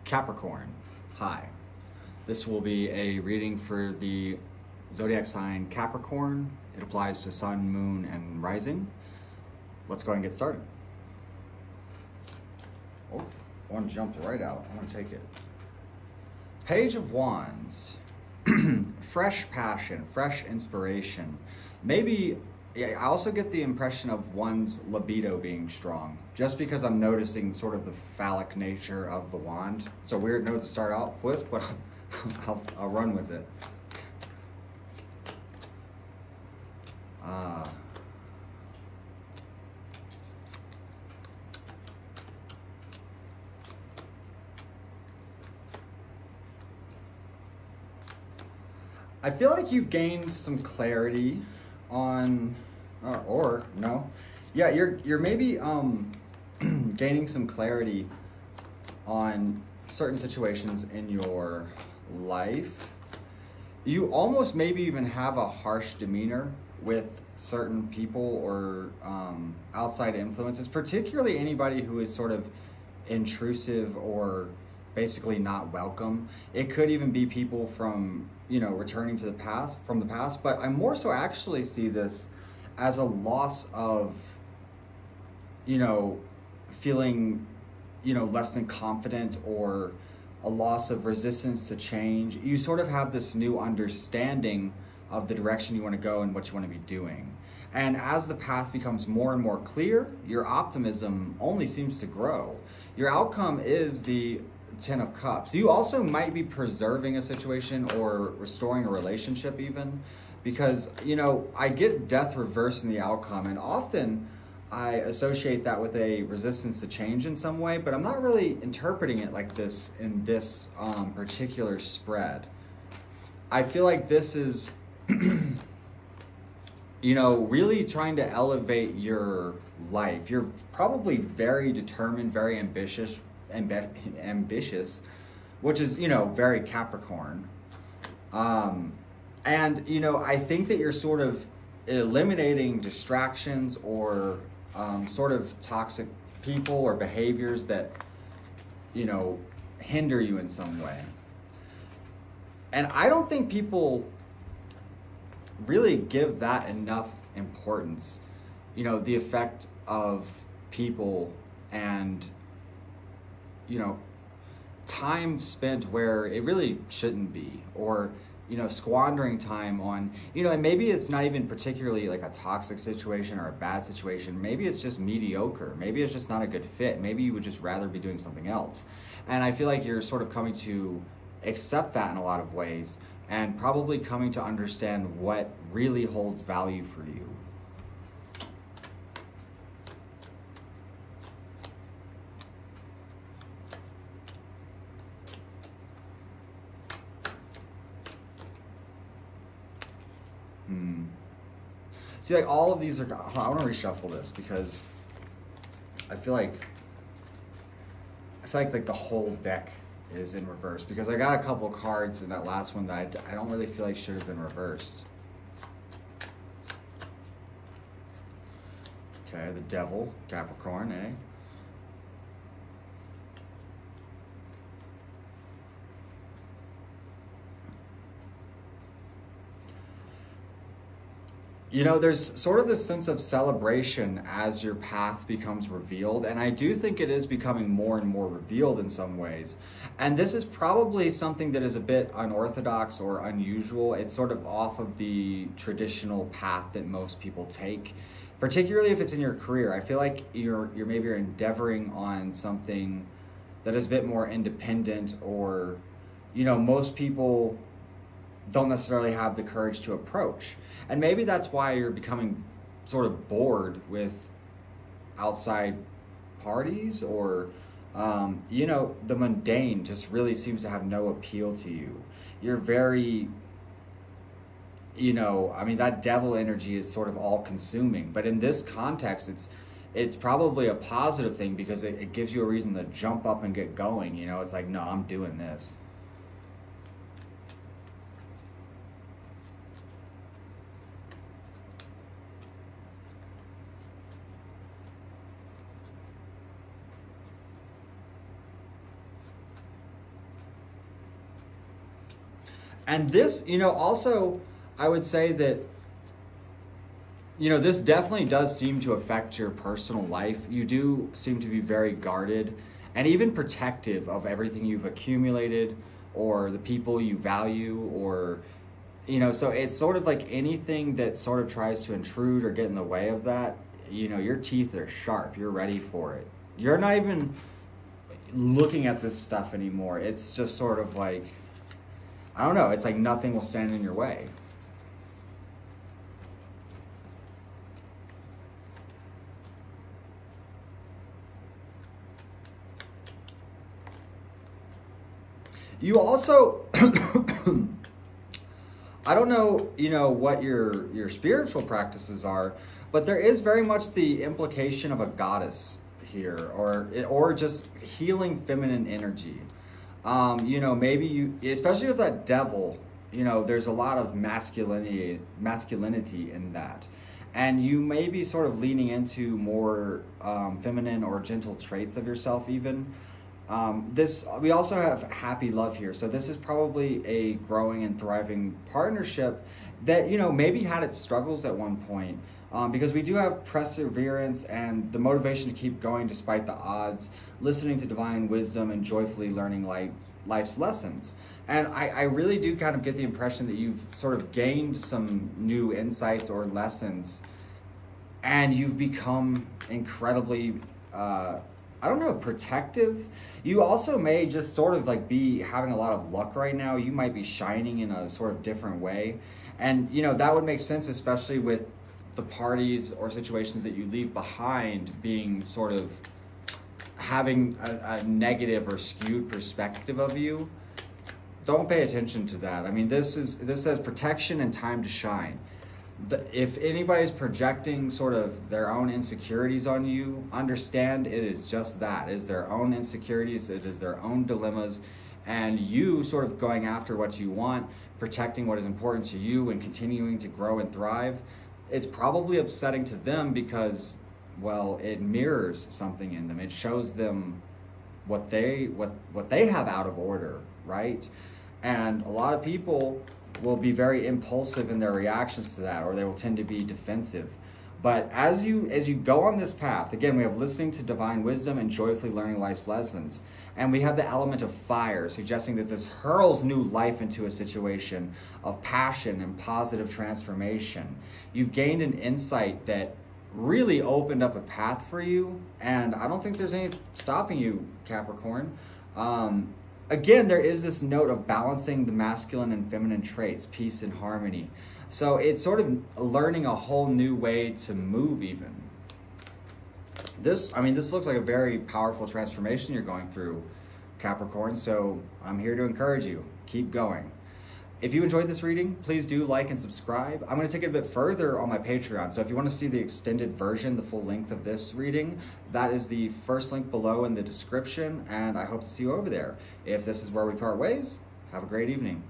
Capricorn, hi. This will be a reading for the zodiac sign Capricorn. It applies to sun, moon, and rising. Let's go ahead and get started. Oh, one jumped right out. I'm gonna take it. Page of Wands. Fresh passion, fresh inspiration. Maybe, I also get the impression of one's libido being strong, just because I'm noticing sort of the phallic nature of the wand. It's a weird note to start off with, but I'll run with it. I feel like you've gained some clarity on, or no, yeah, you're maybe gaining some clarity on certain situations in your life. You almost maybe even have a harsh demeanor with certain people or outside influences, particularly anybody who is sort of intrusive or basically not welcome. It could even be people from, you know, returning to the past, from the past, but I more so actually see this as a loss of, you know, feeling, you know, less than confident, or a loss of resistance to change. You sort of have this new understanding of the direction you want to go and what you want to be doing. And as the path becomes more and more clear, your optimism only seems to grow. Your outcome is the Ten of Cups. You also might be preserving a situation or restoring a relationship even, because, you know, I get death reversed in the outcome, and often I associate that with a resistance to change in some way, but I'm not really interpreting it like this in this particular spread. I feel like this is, you know, really trying to elevate your life. You're probably very determined, very ambitious, which is, you know, very Capricorn. And, you know, I think that you're sort of eliminating distractions or sort of toxic people or behaviors that, you know, hinder you in some way. And I don't think people really give that enough importance, you know, the effect of people and, you know, time spent where it really shouldn't be, or, you know, squandering time on, you know, and maybe it's not even particularly like a toxic situation or a bad situation. Maybe it's just mediocre. Maybe it's just not a good fit. Maybe you would just rather be doing something else. And I feel like you're sort of coming to accept that in a lot of ways, and probably coming to understand what really holds value for you. See, like, all of these are, I want to reshuffle this because I feel like like the whole deck is in reverse, because I got a couple cards in that last one that I don't really feel like should have been reversed. Okay, the Devil, Capricorn, eh? You know, there's sort of this sense of celebration as your path becomes revealed, and I do think it is becoming more and more revealed in some ways. And this is probably something that is a bit unorthodox or unusual. It's sort of off of the traditional path that most people take, particularly if it's in your career. I feel like you're endeavoring on something that is a bit more independent, or, you know, most people don't necessarily have the courage to approach. And maybe that's why you're becoming sort of bored with outside parties, or, you know, the mundane just really seems to have no appeal to you. You're very, you know, I mean, that devil energy is sort of all consuming, but in this context, it's probably a positive thing, because it gives you a reason to jump up and get going. You know, it's like, no, I'm doing this. And this, you know, also, I would say that, you know, this definitely does seem to affect your personal life. You do seem to be very guarded and even protective of everything you've accumulated or the people you value, or, you know, so it's sort of like anything that sort of tries to intrude or get in the way of that, you know, your teeth are sharp. You're ready for it. You're not even looking at this stuff anymore. It's just sort of like, I don't know, it's like nothing will stand in your way. You also, I don't know, you know, what your spiritual practices are, but there is very much the implication of a goddess here, or just healing feminine energy. You know, maybe you, especially with that devil, you know, there's a lot of masculinity in that. And you may be sort of leaning into more feminine or gentle traits of yourself even. We also have happy love here. So this is probably a growing and thriving partnership that, you know, maybe had its struggles at one point. Because we do have perseverance and the motivation to keep going despite the odds, listening to divine wisdom and joyfully learning life's lessons. And I really do kind of get the impression that you've sort of gained some new insights or lessons, and you've become incredibly, I don't know, protective. You also may just sort of like be having a lot of luck right now. You might be shining in a sort of different way. And, you know, that would make sense, especially with the parties or situations that you leave behind being sort of having a negative or skewed perspective of you. Don't pay attention to that. I mean, this says protection and time to shine. If anybody's projecting sort of their own insecurities on you, understand it is just that. It is their own insecurities, it is their own dilemmas, and you sort of going after what you want, protecting what is important to you and continuing to grow and thrive. It's probably upsetting to them because, well, it mirrors something in them. It shows them what they have out of order, right? And a lot of people will be very impulsive in their reactions to that, or they will tend to be defensive. But as you go on this path, again, we have listening to divine wisdom and joyfully learning life's lessons. And we have the element of fire, suggesting that this hurls new life into a situation of passion and positive transformation. You've gained an insight that really opened up a path for you, and I don't think there's any stopping you, Capricorn. Again, there is this note of balancing the masculine and feminine traits, peace and harmony. So it's sort of learning a whole new way to move even. This looks like a very powerful transformation you're going through, Capricorn, so I'm here to encourage you. Keep going. If you enjoyed this reading, please do like and subscribe. I'm going to take it a bit further on my Patreon, so if you want to see the extended version, the full length of this reading, that is the first link below in the description, and I hope to see you over there. If this is where we part ways, have a great evening.